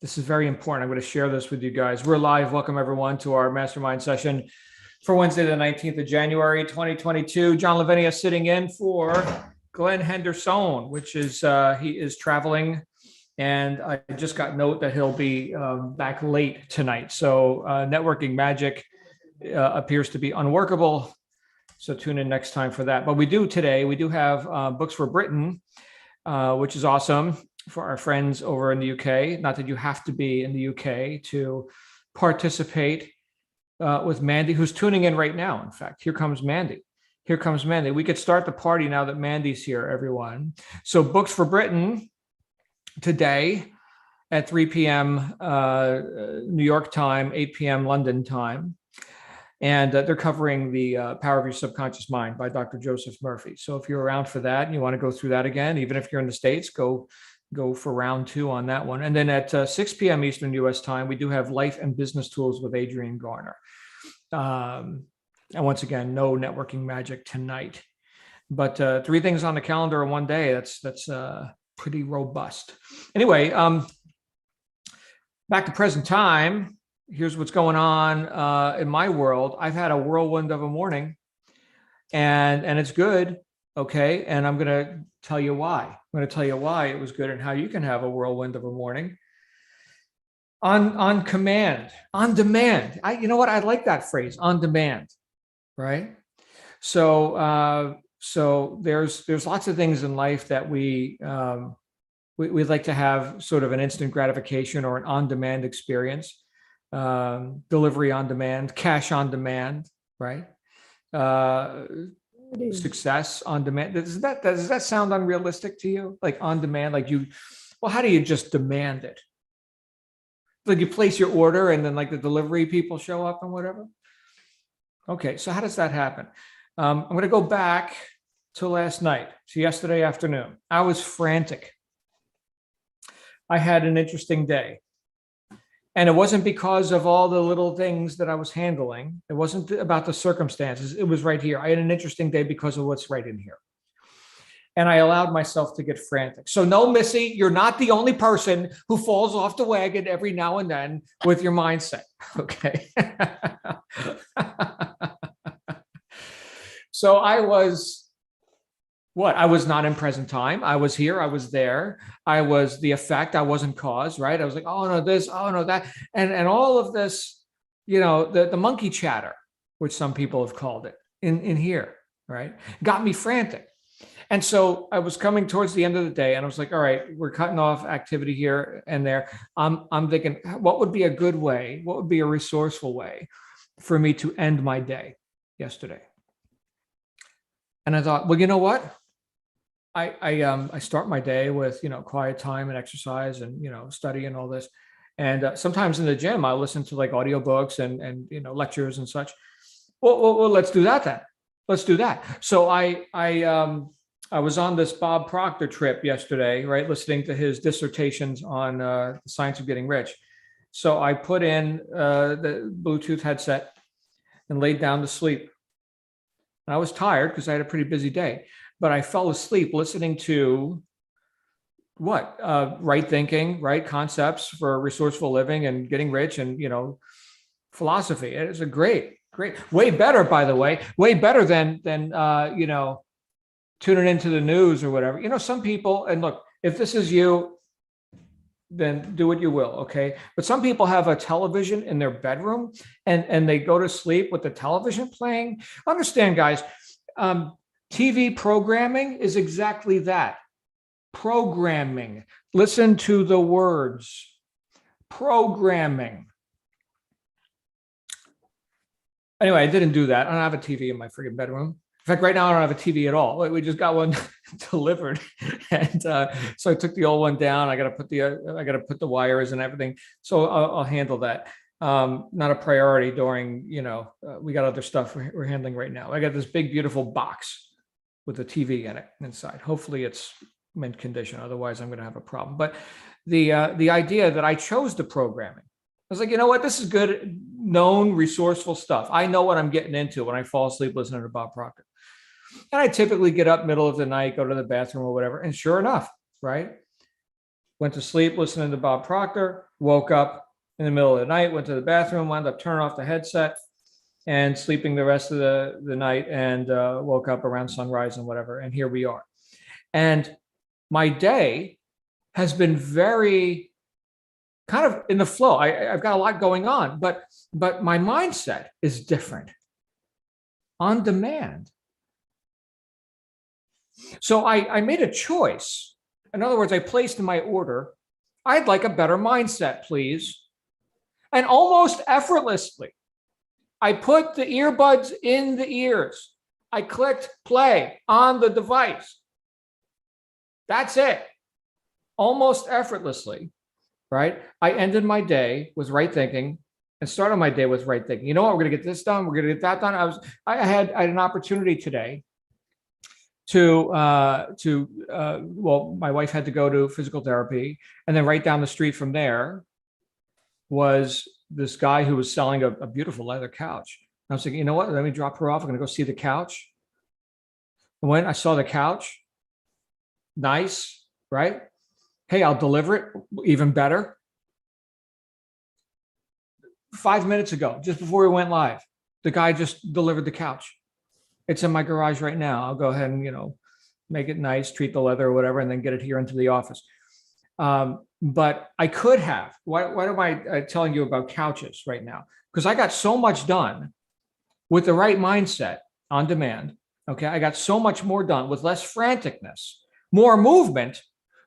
This is very important. I'm going to share this with you guys. We're live. Welcome, everyone, to our mastermind session for Wednesday, the 19th of January, 2022. John Lavenia sitting in for Glenn Henderson, which is he is traveling. And I just got note that he'll be back late tonight. So networking magic appears to be unworkable. So tune in next time for that. But we do have Books for Britain, which is awesome for our friends over in the UK. Not that you have to be in the UK to participate with Mandy, who's tuning in right now. In fact, here comes Mandy. Here comes Mandy. We could start the party now that Mandy's here, everyone. So Books for Britain today at 3 p.m. New York time, 8 p.m. London time. And they're covering the Power of Your Subconscious Mind by Dr. Joseph Murphy. So if you're around for that and you want to go through that again, even if you're in the States, go for round 2 on that one. And then at 6 p.m. Eastern US time, we do have Life and Business Tools with Adrienne Garner. And once again, no networking magic tonight. But 3 things on the calendar in one day, that's pretty robust. Anyway, back to present time. Here's what's going on in my world. I've had a whirlwind of a morning, and it's good. Okay, and I'm going to tell you why. I'm going to tell you why it was good and how you can have a whirlwind of a morning on command, on demand. You know what? I like that phrase, on demand, right? So there's lots of things in life that we'd like to have sort of an instant gratification or an on-demand experience. Delivery on demand, cash on demand, right? Success on demand. Does that sound unrealistic to you? Like on demand, like how do you just demand it? Like you place your order and then like the delivery people show up and whatever. Okay, so how does that happen? I'm going to go back to last night, to yesterday afternoon. I was frantic. I had an interesting day. And it wasn't because of all the little things that I was handling. It wasn't about the circumstances. It was right here. I had an interesting day because of what's right in here. And I allowed myself to get frantic. So no, Missy, you're not the only person who falls off the wagon every now and then with your mindset. Okay. So I was not in present time. I was here. I was there. I was the effect. I wasn't cause, right? I was like, oh no, this, oh no, that. And all of this, the monkey chatter, which some people have called it in here, right? Got me frantic. And so I was coming towards the end of the day and I was like, all right, we're cutting off activity here and there. I'm thinking, what would be a good way? What would be a resourceful way for me to end my day yesterday? And I thought, well, you know what? I start my day with, quiet time and exercise and, study and all this. And sometimes in the gym, I listen to like audiobooks and lectures and such. Well, let's do that then. Let's do that. So I was on this Bob Proctor trip yesterday, right? Listening to his dissertations on the science of getting rich. So I put in the Bluetooth headset and laid down to sleep. And I was tired because I had a pretty busy day. But I fell asleep listening to right thinking, right concepts for resourceful living and getting rich and, philosophy. It's a great, way better, by the way, way better than tuning into the news or whatever. Some people, and look, if this is you, then do what you will. Okay. But some people have a television in their bedroom and they go to sleep with the television playing. Understand, guys, TV programming is exactly that. Programming. Listen to the words. Programming. Anyway, I didn't do that. I don't have a TV in my freaking bedroom. In fact, right now I don't have a TV at all. We just got one delivered, and so I took the old one down. I got to put the wires and everything. So I'll handle that. Not a priority during. We got other stuff we're handling right now. I got this big, beautiful box with a TV in it inside. Hopefully it's mint condition. Otherwise I'm going to have a problem. But the idea that I chose the programming, I was like, you know what? This is good, known, resourceful stuff. I know what I'm getting into when I fall asleep listening to Bob Proctor. And I typically get up middle of the night, go to the bathroom or whatever. And sure enough, right? went to sleep listening to Bob Proctor, woke up in the middle of the night, went to the bathroom, wound up turning off the headset and sleeping the rest of the night, and woke up around sunrise and whatever. And here we are. And my day has been very kind of in the flow. I've got a lot going on, but my mindset is different. On demand. So I made a choice. In other words, I placed in my order, I'd like a better mindset, please. And almost effortlessly, I put the earbuds in the ears. I clicked play on the device. That's it. Almost effortlessly, right? I ended my day with right thinking and started my day with right thinking. You know what? We're going to get this done. We're going to get that done. I had an opportunity today to well, my wife had to go to physical therapy, and then right down the street from there was this guy who was selling a beautiful leather couch. I was thinking, you know what? Let me drop her off. I'm going to go see the couch. And when I saw the couch, nice, right? Hey, I'll deliver it. Even better. 5 minutes ago, just before we went live, the guy just delivered the couch. It's in my garage right now. I'll go ahead and, make it nice, treat the leather or whatever, and then get it here into the office. But I could have. Why am I telling you about couches right now? Because I got so much done with the right mindset on demand. Okay. I got so much more done with less franticness, more movement,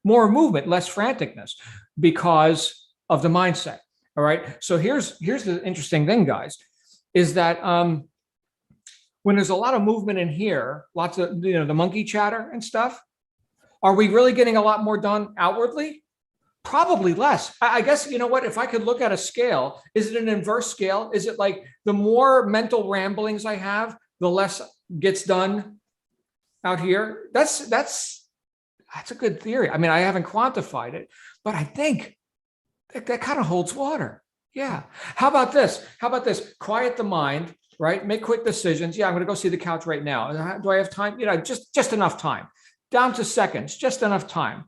less franticness because of the mindset. All right. So here's the interesting thing, guys, is that when there's a lot of movement in here, lots of, the monkey chatter and stuff, are we really getting a lot more done outwardly? Probably less. I guess, you know what, if I could look at a scale, is it an inverse scale? Is it like the more mental ramblings I have, the less gets done out here? That's a good theory. I mean, I haven't quantified it, but I think that kind of holds water. Yeah. How about this? Quiet the mind, right? Make quick decisions. Yeah, I'm going to go see the couch right now. Do I have time? Just enough time. Down to seconds, just enough time.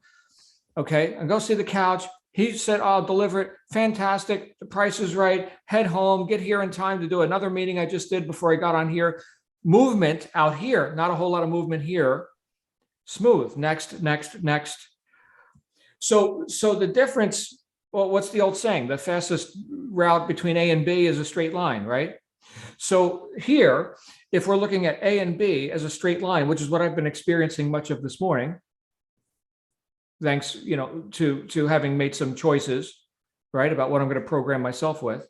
Okay, and go see the couch. He said, I'll deliver it. Fantastic. The price is right. Head home, get here in time to do another meeting I just did before I got on here. Movement out here, not a whole lot of movement here. Smooth. Next. So the difference, well, what's the old saying? The fastest route between A and B is a straight line, right? So here, if we're looking at A and B as a straight line, which is what I've been experiencing much of this morning, thanks, to having made some choices, right, about what I'm going to program myself with.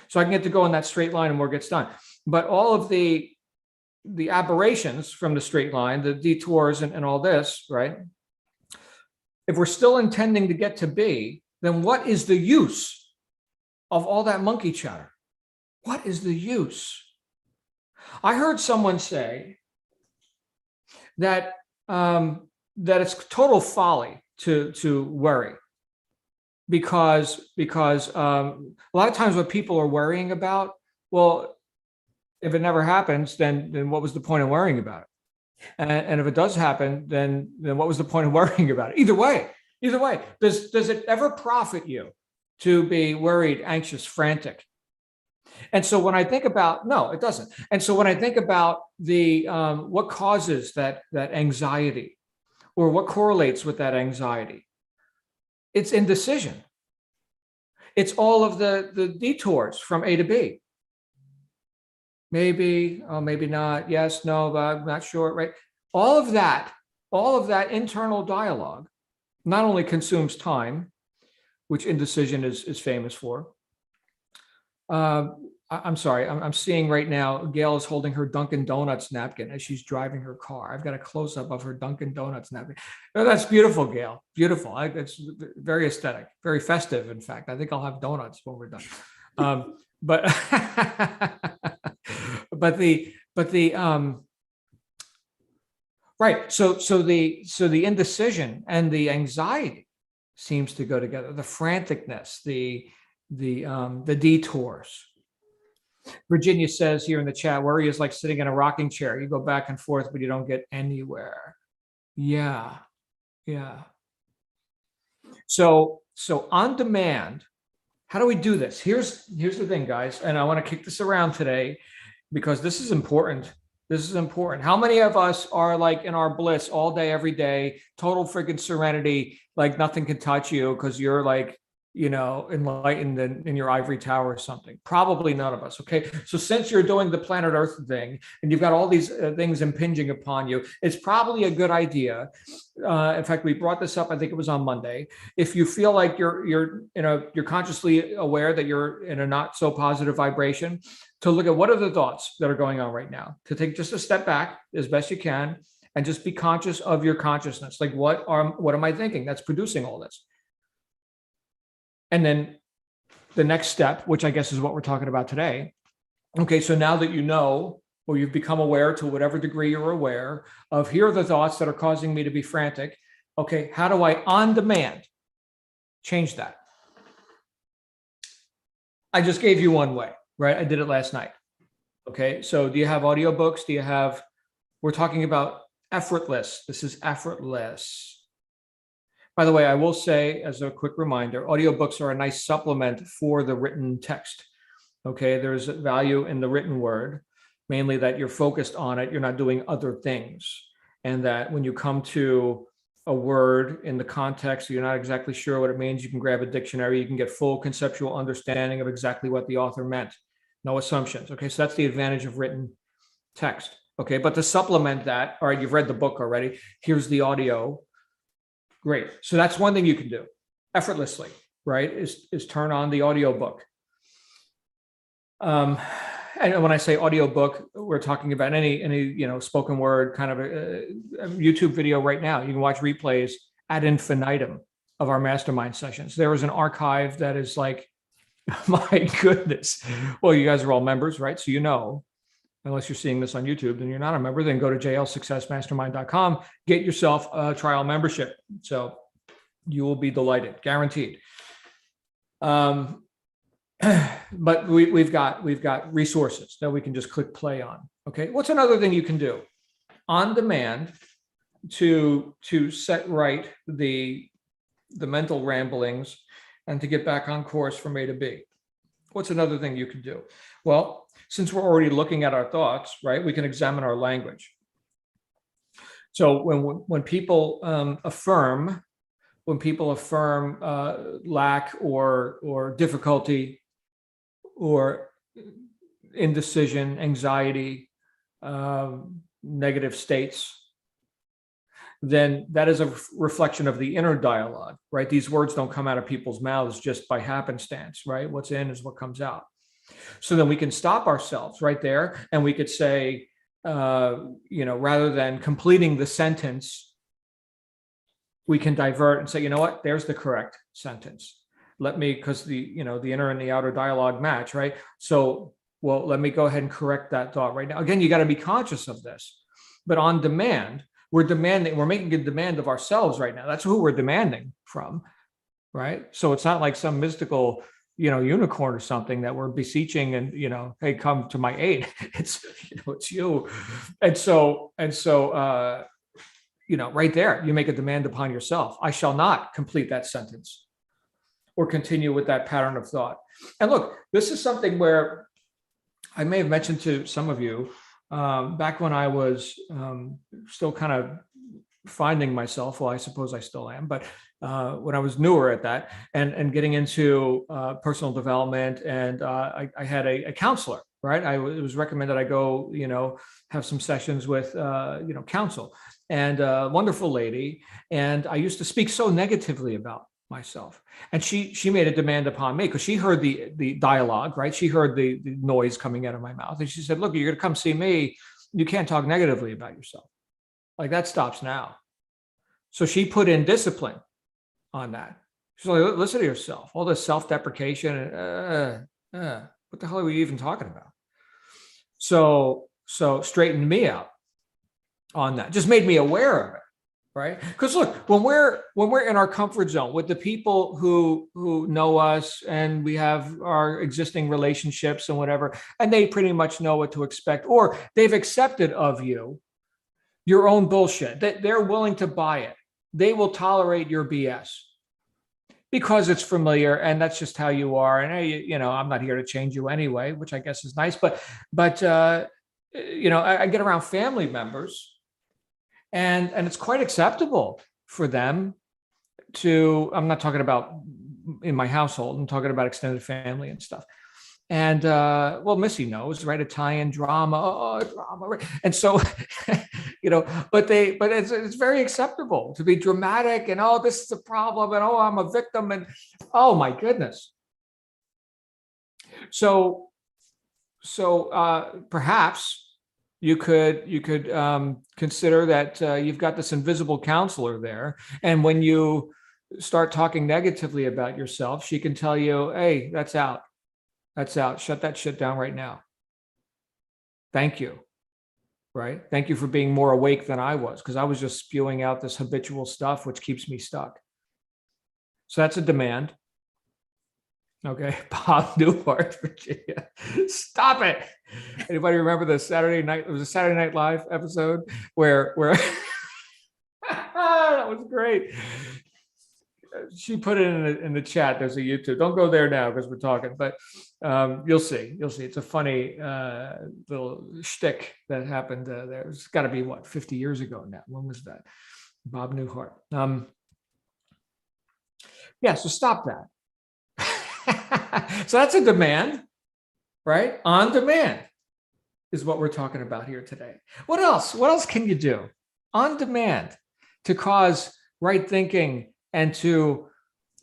So I can get to go in that straight line and more gets done. But all of the aberrations from the straight line, the detours and all this, right? If we're still intending to get to B, then what is the use of all that monkey chatter? What is the use? I heard someone say that it's total folly to worry because a lot of times what people are worrying about, well, if it never happens, then what was the point of worrying about it? And if it does happen, then what was the point of worrying about it? Either way, does it ever profit you to be worried, anxious, frantic? And so when I think about, no, it doesn't. And so when I think about what causes that anxiety, or what correlates with that anxiety, it's indecision. It's all of the detours from A to B. Maybe, oh, maybe not. Yes, no, but I'm not sure, right? All of that internal dialogue not only consumes time, which indecision is famous for. I'm sorry, I'm seeing right now, Gail is holding her Dunkin' Donuts napkin as she's driving her car. I've got a close-up of her Dunkin' Donuts napkin. Oh, that's beautiful, Gail. Beautiful. It's very aesthetic, very festive, in fact. I think I'll have donuts when we're done. But right. So the indecision and the anxiety seems to go together. The franticness, the detours. Virginia says here in the chat, worry is like sitting in a rocking chair. You go back and forth, but you don't get anywhere. Yeah. So on demand, how do we do this? Here's the thing, guys, and I want to kick this around today because this is important. This is important. How many of us are like in our bliss all day, every day, total freaking serenity, like nothing can touch you because you're like, enlightened in your ivory tower or something? Probably none of us. Okay. So since you're doing the planet Earth thing and you've got all these things impinging upon you, it's probably a good idea. In fact, we brought this up, I think it was on Monday. If you feel like you're consciously aware that you're in a not so positive vibration, to look at what are the thoughts that are going on right now, to take just a step back as best you can and just be conscious of your consciousness. Like what am I thinking that's producing all this? And then the next step, which I guess is what we're talking about today. Okay, so now that you know, or you've become aware to whatever degree you're aware of, here are the thoughts that are causing me to be frantic. Okay, how do I on demand change that? I just gave you one way, right? I did it last night. Okay, so do you have audiobooks? We're talking about effortless. This is effortless. By the way, I will say as a quick reminder, audiobooks are a nice supplement for the written text. Okay, there's value in the written word, mainly that you're focused on it, you're not doing other things. And that when you come to a word in the context, you're not exactly sure what it means, you can grab a dictionary, you can get full conceptual understanding of exactly what the author meant. No assumptions. Okay, so that's the advantage of written text. Okay, but to supplement that, all right, you've read the book already, here's the audio. Great. So that's one thing you can do effortlessly, right? Is turn on the audiobook. And when I say audiobook, we're talking about any spoken word kind of a YouTube video right now. You can watch replays ad infinitum of our mastermind sessions. There is an archive that is like, my goodness. Well, you guys are all members, right? So unless you're seeing this on YouTube, then you're not a member, then go to jlsuccessmastermind.com, get yourself a trial membership. So you will be delighted, guaranteed. But we've got resources that we can just click play on. Okay. What's another thing you can do on demand to set right the mental ramblings and to get back on course from A to B? What's another thing you can do? Well, since we're already looking at our thoughts, right, we can examine our language. So when people affirm lack or difficulty or indecision, anxiety, negative states, then that is a reflection of the inner dialogue, right? These words don't come out of people's mouths just by happenstance, right? What's in is what comes out. So then we can stop ourselves right there and we could say, rather than completing the sentence, we can divert and say, you know what, there's the correct sentence. Because the inner and the outer dialogue match, right? So, well, let me go ahead and correct that thought right now. Again, you got to be conscious of this, but on demand, we're making a demand of ourselves right now. That's who we're demanding from, right? So it's not like some mystical, unicorn or something that we're beseeching and, hey, come to my aid. It's you. And so, right there, you make a demand upon yourself. I shall not complete that sentence or continue with that pattern of thought. And look, this is something where I may have mentioned to some of you back when I was still kind of finding myself. Well, I suppose I still am, but when I was newer at that and getting into personal development, and I had a counselor, right? It was recommended I go, have some sessions with, counsel, and a wonderful lady. And I used to speak so negatively about myself. And she made a demand upon me because she heard the dialogue, right? She heard the noise coming out of my mouth. And she said, look, you're going to come see me. You can't talk negatively about yourself. Like, that stops now. So she put in discipline on that. She's like, listen to yourself. All this self-deprecation. What the hell are we even talking about? So straightened me out on that. Just made me aware of it. Right? Because look, when we're in our comfort zone with the people who know us and we have our existing relationships and whatever, and they pretty much know what to expect, or they've accepted of you your own bullshit, that they're willing to buy it. They will tolerate your BS. because it's familiar and that's just how you are. And hey, I'm not here to change you anyway, which I guess is nice. But I get around family members, and it's quite acceptable for them to. I'm not talking about in my household. I'm talking about extended family and stuff. And Missy knows, right? Italian drama, drama, right? And so, but it's very acceptable to be dramatic and this is a problem and I'm a victim and oh my goodness. So perhaps you could consider that you've got this invisible counselor there, and when you start talking negatively about yourself, she can tell you, "Hey, that's out. That's out. Shut that shit down right now. Thank you." Right? Thank you for being more awake than I was, because I was just spewing out this habitual stuff, which keeps me stuck. So that's a demand. Okay. Bob Newhart, Virginia. Stop it. Anybody remember the Saturday night? It was a Saturday Night Live episode where that was great. She put it in the chat. There's a YouTube. Don't go there now because we're talking, but you'll see. It's a funny little shtick that happened there. It's got to be 50 years ago now. When was that? Bob Newhart. So stop that. So that's a demand, right? On demand is what we're talking about here today. What else? What else can you do on demand to cause right thinking and to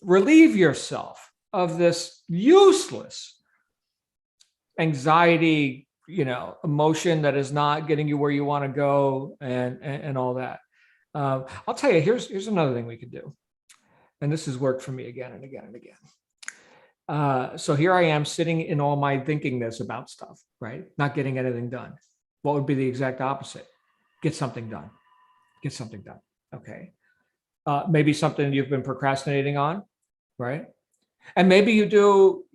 relieve yourself of this useless anxiety, emotion that is not getting you where you want to go and all that? I'll tell you, here's another thing we could do. And this has worked for me again and again and again. So here I am sitting in all my thinkingness about stuff, right? Not getting anything done. What would be the exact opposite? Get something done. Get something done. Okay. Maybe something you've been procrastinating on, right? And maybe you do,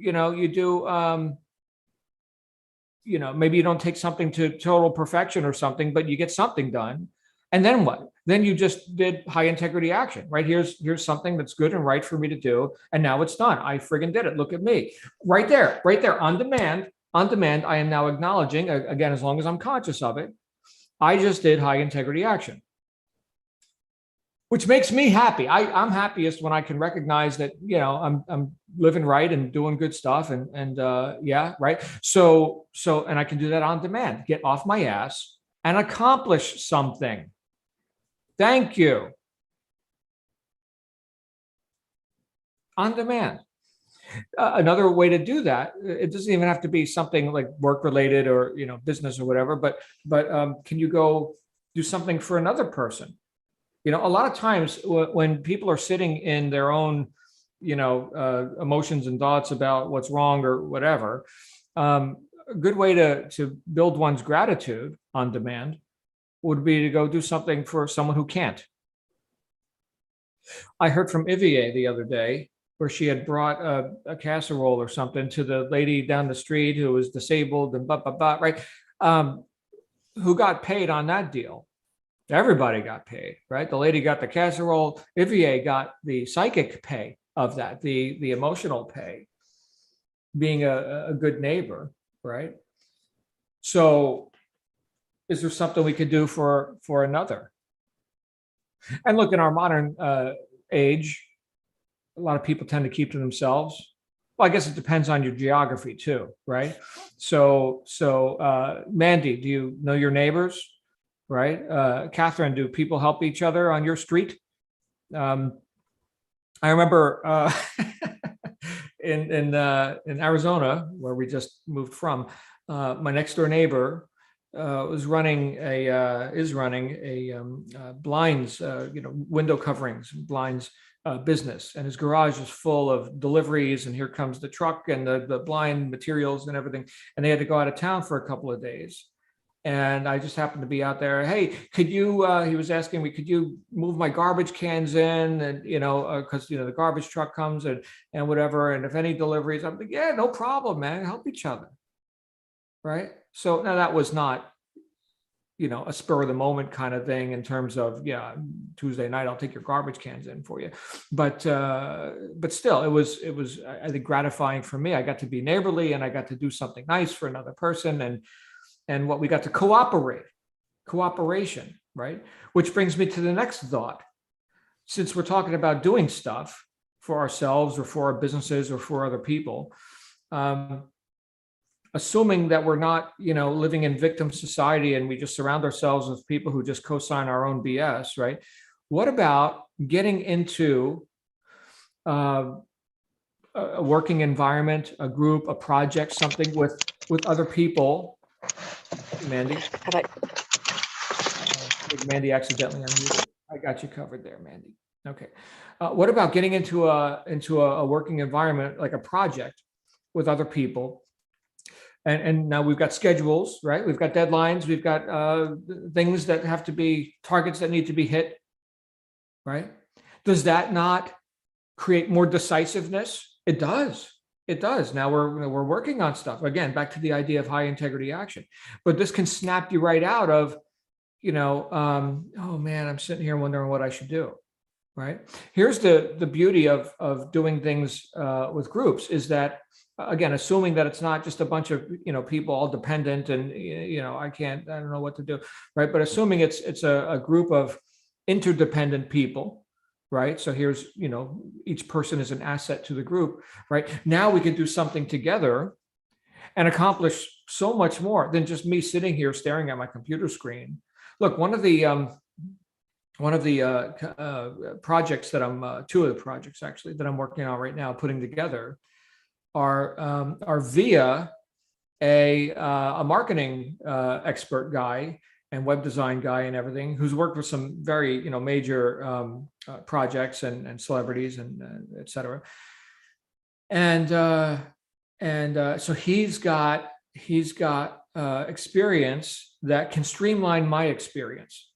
maybe you don't take something to total perfection or something, but you get something done. And then what? Then you just did high integrity action, right? Here's something that's good and right for me to do. And now it's done. I friggin' did it. Look at me. Right there, on demand, I am now acknowledging, again, as long as I'm conscious of it, I just did high integrity action, which makes me happy. I'm happiest when I can recognize that, I'm living right and doing good stuff and right. So, and I can do that on demand, get off my ass and accomplish something. Thank you. On demand. Another way to do that, it doesn't even have to be something like work related or, business or whatever, but can you go do something for another person? A lot of times when people are sitting in their own, emotions and thoughts about what's wrong or whatever, a good way to build one's gratitude on demand would be to go do something for someone who can't. I heard from Ivier the other day where she had brought a casserole or something to the lady down the street who was disabled and right? Who got paid on that deal. Everybody got paid, right? The lady got the casserole. Ivier got the psychic pay of that, the emotional pay, being a good neighbor, right? So is there something we could do for another? And look, in our modern age, a lot of people tend to keep to themselves. Well, I guess it depends on your geography too, right? So Mandy, do you know your neighbors? Right? Catherine, do people help each other on your street? I remember in Arizona, where we just moved from, my next door neighbor is running a blinds, window coverings, blinds business, and his garage is full of deliveries. And here comes the truck and the blind materials and everything. And they had to go out of town for a couple of days. And I just happened to be out there. Hey, could you, he was asking me, could you move my garbage cans in? And, because, the garbage truck comes and whatever. And if any deliveries, I'm like, yeah, no problem, man. Help each other. Right. So now that was not, a spur of the moment kind of thing in terms of, yeah, Tuesday night, I'll take your garbage cans in for you. But still, it was, I think, gratifying for me. I got to be neighborly and I got to do something nice for another person. And what we got to cooperation, right? Which brings me to the next thought. Since we're talking about doing stuff for ourselves or for our businesses or for other people, assuming that we're not, living in victim society and we just surround ourselves with people who just co-sign our own BS, right? What about getting into a working environment, a group, a project, something with other people? Mandy? Mandy accidentally unmuted. I got you covered there, Mandy. Okay. What about getting into a working environment, like a project with other people? And now we've got schedules, right? We've got deadlines. We've got things that have to be, targets that need to be hit, right? Does that not create more decisiveness? It does. It does. Now we're working on stuff. Again, back to the idea of high integrity action. But this can snap you right out of, oh man, I'm sitting here wondering what I should do, right? Here's the beauty of doing things with groups is that, again, assuming that it's not just a bunch of, people all dependent and, I don't know what to do, right? But assuming it's a group of interdependent people, right? So here's, each person is an asset to the group, right? Now we can do something together and accomplish so much more than just me sitting here staring at my computer screen. Look, one of the projects that two of the projects actually that I'm working on right now, putting together, are via a marketing expert guy and web design guy and everything, who's worked with some very major projects and celebrities and et cetera. And so he's got experience that can streamline my experience.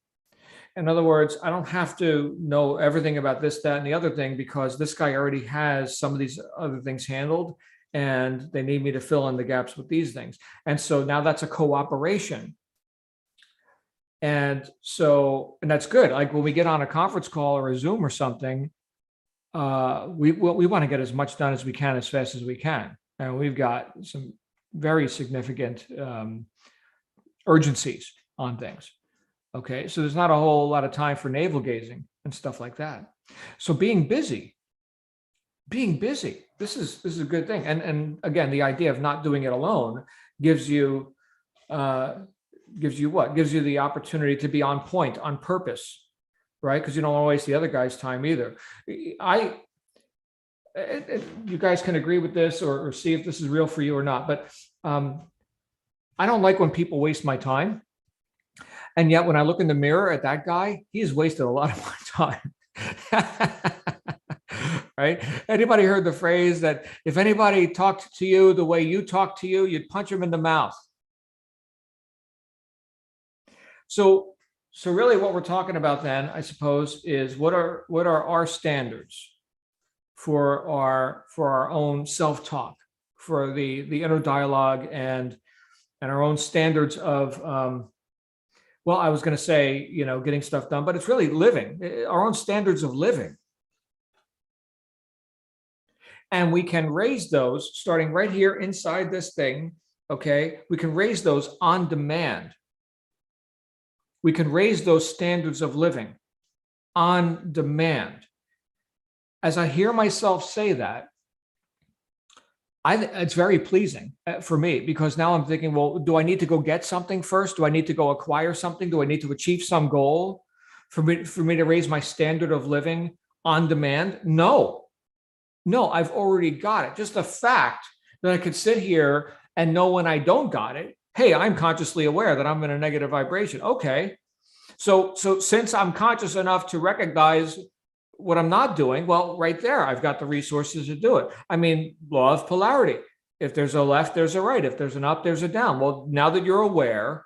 In other words, I don't have to know everything about this, that, and the other thing, because this guy already has some of these other things handled and they need me to fill in the gaps with these things. And so now that's a cooperation. And that's good. Like when we get on a conference call or a Zoom or something, we want to get as much done as we can, as fast as we can. And we've got some very significant urgencies on things. Okay, so there's not a whole lot of time for navel gazing and stuff like that. So being busy, this is a good thing. And again, the idea of not doing it alone gives you what? Gives you the opportunity to be on point, on purpose, right? Because you don't want to waste the other guy's time either. You guys can agree with this or see if this is real for you or not. But I don't like when people waste my time. And yet when I look in the mirror at that guy, he has wasted a lot of my time. Right? Anybody heard the phrase that if anybody talked to you the way you talk to you, you'd punch him in the mouth? So really what we're talking about then, I suppose, is what are our standards for our own self-talk, for the inner dialogue and our own standards of well, I was going to say, getting stuff done, but it's really living, our own standards of living. And we can raise those starting right here inside this thing. Okay. We can raise those on demand. We can raise those standards of living on demand. As I hear myself say that, it's very pleasing for me, because now I'm thinking, well, do I need to go get something first? Do I need to go acquire something? Do I need to achieve some goal for me to raise my standard of living on demand? No, I've already got it. Just the fact that I could sit here and know when I don't got it, hey, I'm consciously aware that I'm in a negative vibration. Okay. So since I'm conscious enough to recognize what I'm not doing, well, right there, I've got the resources to do it. I mean, law of polarity. If there's a left, there's a right. If there's an up, there's a down. Well, now that you're aware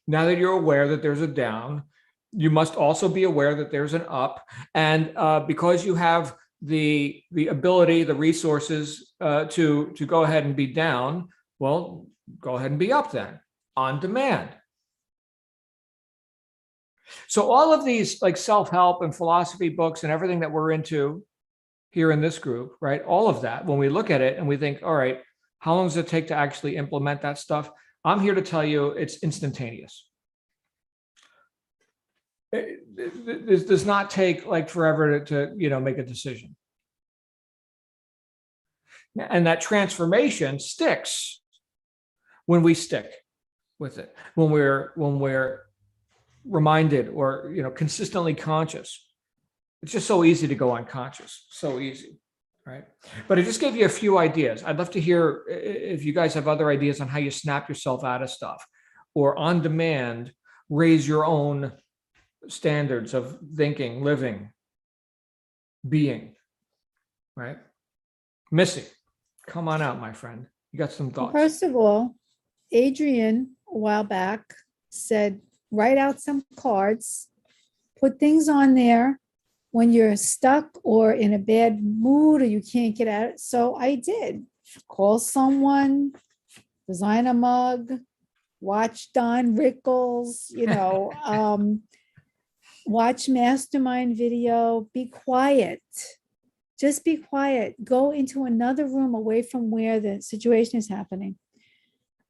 that there's a down, you must also be aware that there's an up. And because you have the ability, the resources to go ahead and be down, well, go ahead and be up then, on demand. So all of these like self-help and philosophy books and everything that we're into here in this group, right? All of that, when we look at it and we think, all right, how long does it take to actually implement that stuff? I'm here to tell you it's instantaneous. It does not take like forever to make a decision. And that transformation sticks when we stick with it, when we're reminded or consistently conscious. It's just so easy to go unconscious, so easy, right? But I just gave you a few ideas. I'd love to hear if you guys have other ideas on how you snap yourself out of stuff, or on demand raise your own standards of thinking, living, being, right? Missy, come on out, my friend. You got some thoughts? First of all, Adrian, a while back, said, write out some cards, put things on there when you're stuck or in a bad mood or you can't get out. So I did. Call someone, design a mug, watch Don Rickles, watch Mastermind video, be quiet. Just be quiet. Go into another room away from where the situation is happening.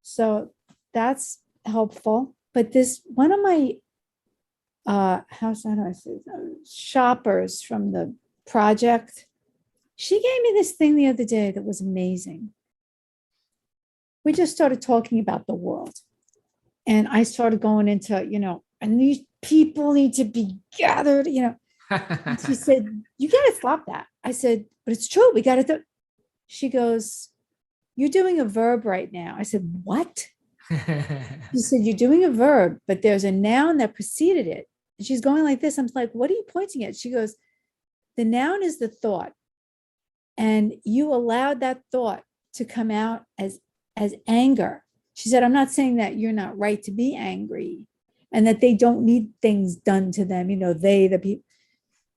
So that's helpful. But this, one of my shoppers from the project, she gave me this thing the other day that was amazing. We just started talking about the world. And I started going into, and these people need to be gathered, And she said, you got to stop that. I said, but it's true. We got to do. She goes, you're doing a verb right now. I said, what? She said, you're doing a verb, but there's a noun that preceded it. And she's going like this. I'm like, what are you pointing at? She goes, the noun is the thought. And you allowed that thought to come out as anger. She said, I'm not saying that you're not right to be angry and that they don't need things done to them. The people.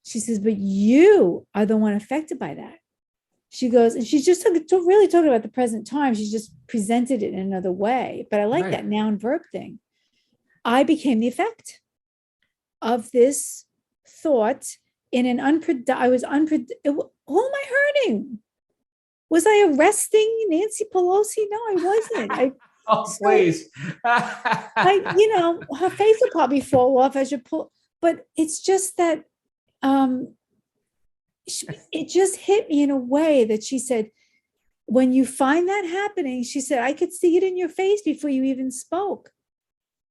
She says, but you are the one affected by that. She goes, and she's just really talking about the present time. She's just presented it in another way. But I like that noun verb thing. I became the effect of this thought in an who am I hurting? Was I arresting Nancy Pelosi? No, I wasn't. Please. Her face will probably fall off as you pull, but it's just that it just hit me in a way that she said, when you find that happening, she said, I could see it in your face before you even spoke.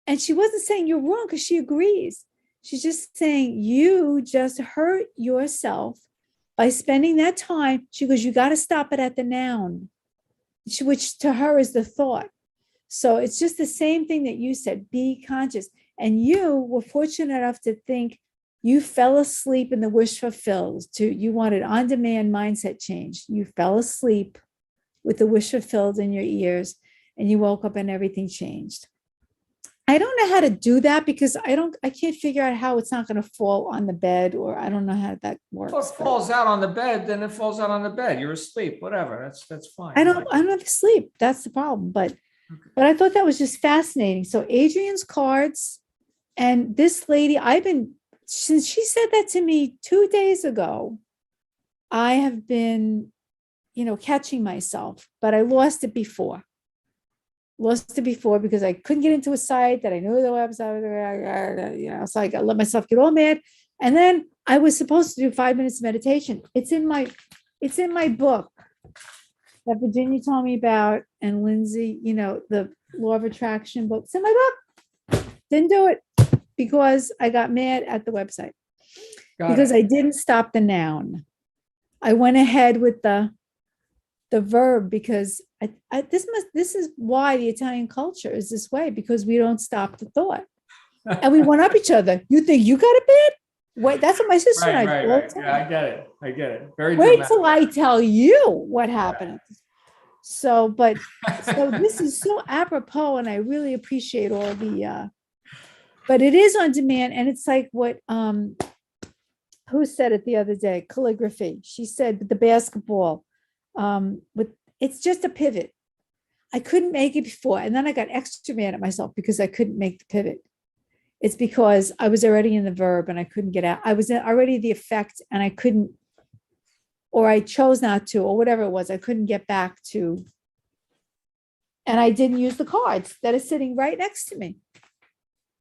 And she wasn't saying you're wrong because she agrees. She's just saying you just hurt yourself by spending that time. She goes, you got to stop it at the noun, which to her is the thought. So it's just the same thing that you said, be conscious. And you were fortunate enough to think you fell asleep and the wish fulfilled. You wanted on-demand mindset change. You fell asleep with the wish fulfilled in your ears and you woke up and everything changed. I don't know how to do that because I can't figure out how it's not going to fall on the bed, or I don't know how that works. Well, if it falls out on the bed, then it falls out on the bed. You're asleep, whatever. That's fine. I don't have to sleep. That's the problem. But I thought that was just fascinating. So Adrian's cards and this lady, since she said that to me 2 days ago, I have been, catching myself, but I lost it before because I couldn't get into a site that I knew the website, so I let myself get all mad. And then I was supposed to do 5 minutes of meditation. It's in my book that Virginia told me about, and Lindsay, the law of attraction book. It's in my book. Didn't do it because I got mad at the website because I didn't stop the noun. I went ahead with the verb because this is why the Italian culture is this way, because we don't stop the thought and we one up each other. You think you got it bad? Wait, that's what my sister and I do all the time. Yeah, I get it. Very Wait dramatic. till I tell you what happened. So this is so apropos, and I really appreciate all the but it is on demand, and it's like what who said it the other day? Calligraphy. She said the basketball it's just a pivot. I couldn't make it before, and then I got extra mad at myself because I couldn't make the pivot. It's because I was already in the verb and I couldn't get out. I was already the effect and I couldn't, or I chose not to, or whatever it was. I couldn't get back to, and I didn't use the cards that are sitting right next to me.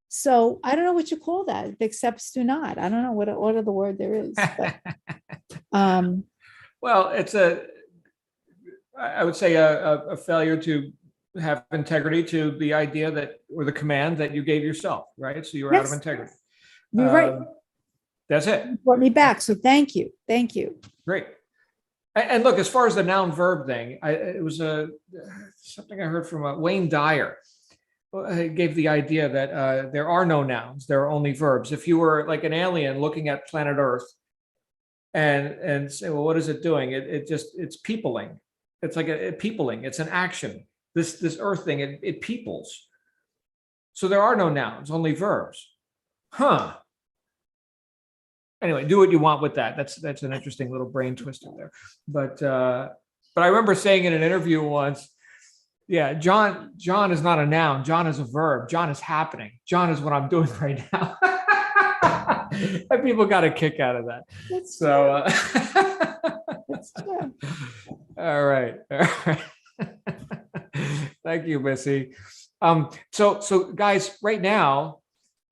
So I don't know what you call that. Except do not. I don't know what other word there is. But, Well, I would say a failure to have integrity to the idea that, or the command that you gave yourself, right? So you were out of yes, integrity. you're right. That's it. You brought me back. So thank you. Thank you. Great. And look, as far as the noun verb thing, it was something I heard from Wayne Dyer. He gave the idea that there are no nouns, there are only verbs. If you were like an alien looking at planet Earth and say, well, what is it doing? It's peopling. It's like a peopling. It's an action. This Earth thing, it peoples. So there are no nouns, only verbs. Huh. Anyway, do what you want with that. That's an interesting little brain twister there. But I remember saying in an interview once, yeah, John is not a noun. John is a verb. John is happening. John is what I'm doing right now. And people got a kick out of that. That's So That's true. all right. Thank you, Missy. So guys, right now,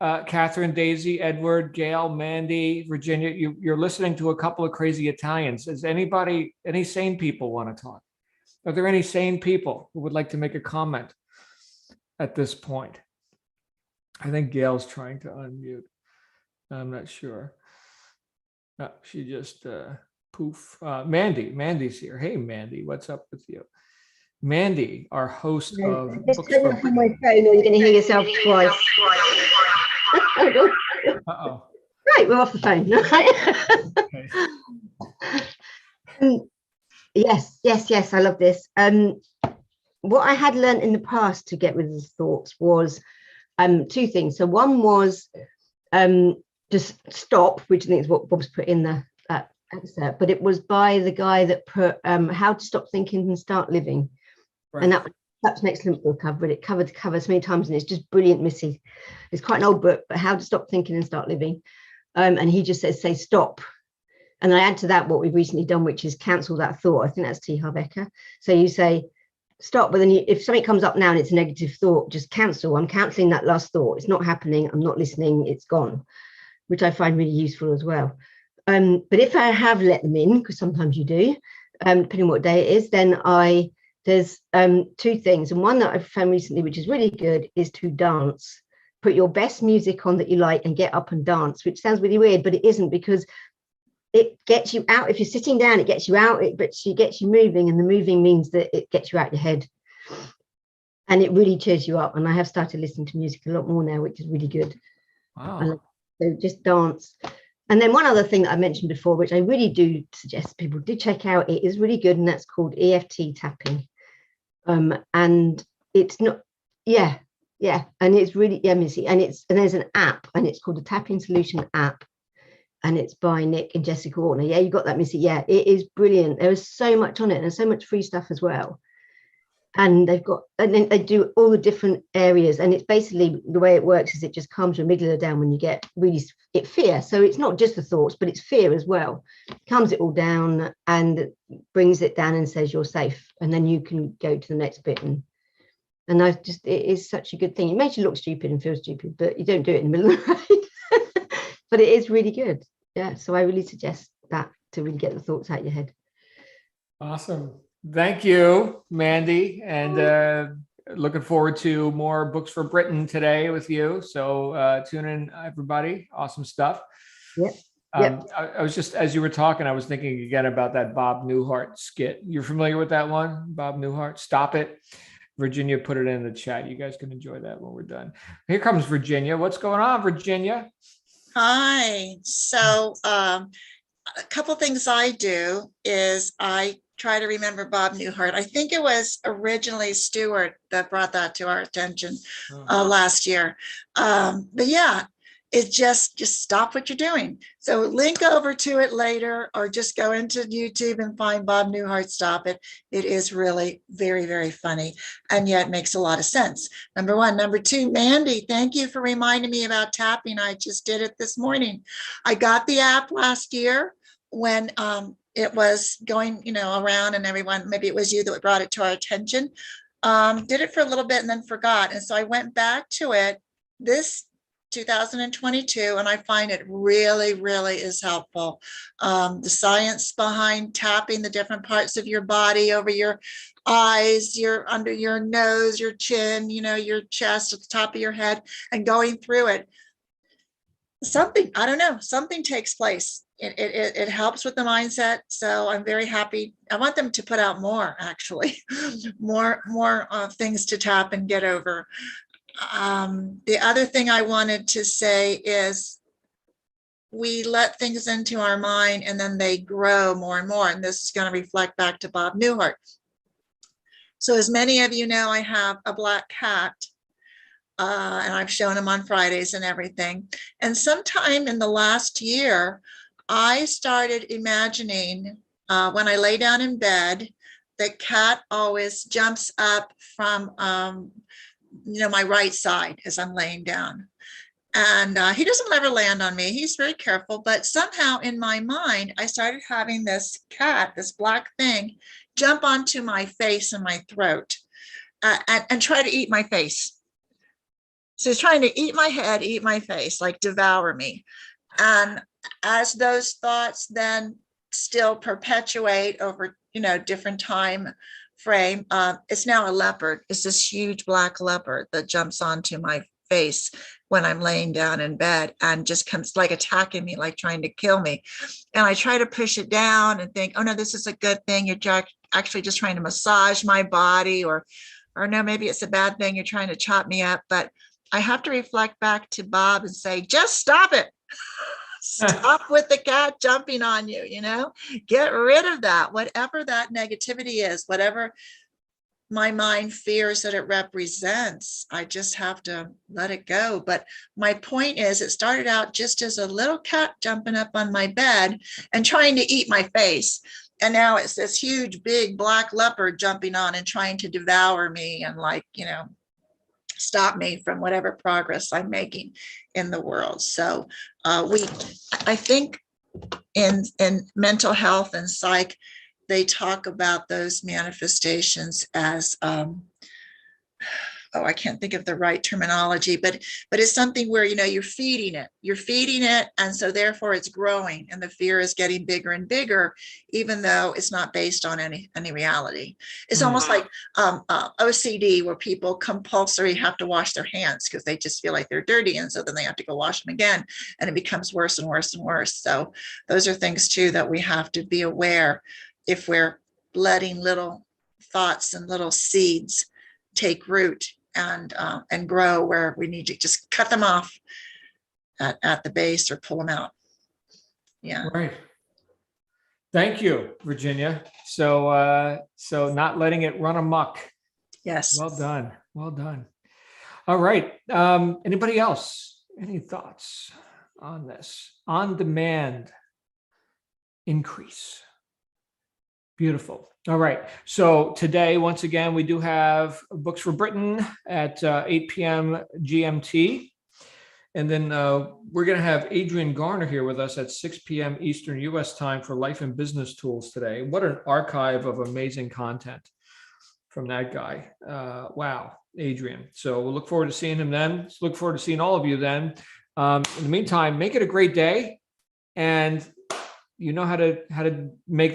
Catherine, Daisy, Edward, Gail, Mandy, Virginia, you're listening to a couple of crazy Italians. Does any sane people want to talk? Are there any sane people who would like to make a comment at this point? I think Gail's trying to unmute. I'm not sure. No, she just poof. Mandy's here. Hey, Mandy, what's up with you? Mandy, our host of Just Books turn for off on my phone, or you're going to hear yourself twice. Uh-oh. Right, we're off the phone. Yes, I love this. What I had learned in the past to get rid of the thoughts was two things. So one was just stop, which I think is what Bob's put in the excerpt, but it was by the guy that put How to Stop Thinking and Start Living. Right. And that's an excellent book. I've read it cover to cover so many times, and it's just brilliant, Missy. It's quite an old book, but How to Stop Thinking and Start Living. And he just says, say stop. And I add to that what we've recently done, which is cancel that thought. I think that's T. Harv Eker. So you say stop, but then if something comes up now and it's a negative thought, just cancel. I'm cancelling that last thought. It's not happening. I'm not listening. It's gone, which I find really useful as well. But if I have let them in, because sometimes you do, depending on what day it is, then there's two things. And one that I've found recently, which is really good, is to dance. Put your best music on that you like and get up and dance, which sounds really weird, but it isn't, because it gets you out. If you're sitting down, it gets you out, but it gets you moving, and the moving means that it gets you out your head. And it really cheers you up. And I have started listening to music a lot more now, which is really good. Wow. So just dance. And then one other thing that I mentioned before, which I really do suggest people do check out, it is really good, and that's called EFT tapping. And it's not, and it's really, Missy, and there's an app, and it's called the Tapping Solution app, and it's by Nick and Jessica Ortner. Yeah, you got that, Missy. Yeah, it is brilliant. There is so much on it, and there's so much free stuff as well. And then they do all the different areas, and it's basically, the way it works is it just calms your amygdala down when you get really fear. So it's not just the thoughts, but it's fear as well. It calms it all down and brings it down and says you're safe, and then you can go to the next bit. And it is such a good thing. It makes you look stupid and feel stupid, but you don't do it in the middle of the night. But it is really good. Yeah, so I really suggest that to really get the thoughts out of your head. Awesome. Thank you, Mandy, and looking forward to more Books for Britain today with you. So tune in, everybody. Awesome stuff. Yep. I was just, as you were talking, I was thinking again about that Bob Newhart skit. You're familiar with that one, Bob Newhart? Stop It. Virginia put it in the chat. You guys can enjoy that when we're done. Here comes Virginia. What's going on, Virginia? Hi. So a couple things I do is I try to remember Bob Newhart. I think it was originally Stuart that brought that to our attention last year. But yeah, It's just stop what you're doing. So link over to it later, or just go into YouTube and find Bob Newhart Stop It. It is really very, very funny, and yet makes a lot of sense. Number one. Number two, Mandy, thank you for reminding me about tapping. I just did it this morning. I got the app last year when it was going, around, and everyone, maybe it was you that brought it to our attention. Did it for a little bit and then forgot. And so I went back to it this 2022, and I find it really, really is helpful. The science behind tapping the different parts of your body, over your eyes, your under your nose, your chin, your chest, at the top of your head, and going through it. Something, I don't know, something takes place. It helps with the mindset. So I'm very happy. I want them to put out more, actually, more things to tap and get over. The other thing I wanted to say is we let things into our mind and then they grow more and more. And this is going to reflect back to Bob Newhart. So as many of you know, I have a black cat. And I've shown him on Fridays and everything. And sometime in the last year, I started imagining when I lay down in bed, the cat always jumps up from, my right side as I'm laying down. And he doesn't ever land on me. He's very careful. But somehow in my mind, I started having this cat, this black thing, jump onto my face and my throat and try to eat my face. So he's trying to eat my head, eat my face, like devour me. And as those thoughts then still perpetuate over, different time frame, it's now a leopard. It's this huge black leopard that jumps onto my face when I'm laying down in bed and just comes like attacking me, like trying to kill me. And I try to push it down and think, oh no, this is a good thing. You're actually just trying to massage my body, or no, maybe it's a bad thing. You're trying to chop me up. But I have to reflect back to Bob and say, just stop it. Stop with the cat jumping on you, get rid of that, whatever that negativity is, whatever my mind fears that it represents. I just have to let it go. But my point is, it started out just as a little cat jumping up on my bed and trying to eat my face. And now it's this huge, big black leopard jumping on and trying to devour me and stop me from whatever progress I'm making in the world. So I think in mental health and psych, they talk about those manifestations as I can't think of the right terminology, but it's something where, you're feeding it. And so therefore it's growing, and the fear is getting bigger and bigger, even though it's not based on any reality. It's almost like OCD, where people compulsory have to wash their hands because they just feel like they're dirty. And so then they have to go wash them again, and it becomes worse and worse and worse. So those are things too that we have to be aware if we're letting little thoughts and little seeds take root and grow, where we need to just cut them off at the base or pull them out. Yeah. Right. Thank you, Virginia. So not letting it run amok. Yes. Well done. Well done. All right. Anybody else? Any thoughts on this? On-demand increase. Beautiful. All right. So today, once again, we do have Books for Britain at 8 p.m. GMT. And then we're going to have Adrian Garner here with us at 6 p.m. Eastern U.S. time for Life and Business Tools today. What an archive of amazing content from that guy. Wow, Adrian. So we'll look forward to seeing him then. Look forward to seeing all of you then. In the meantime, make it a great day. And you know how to make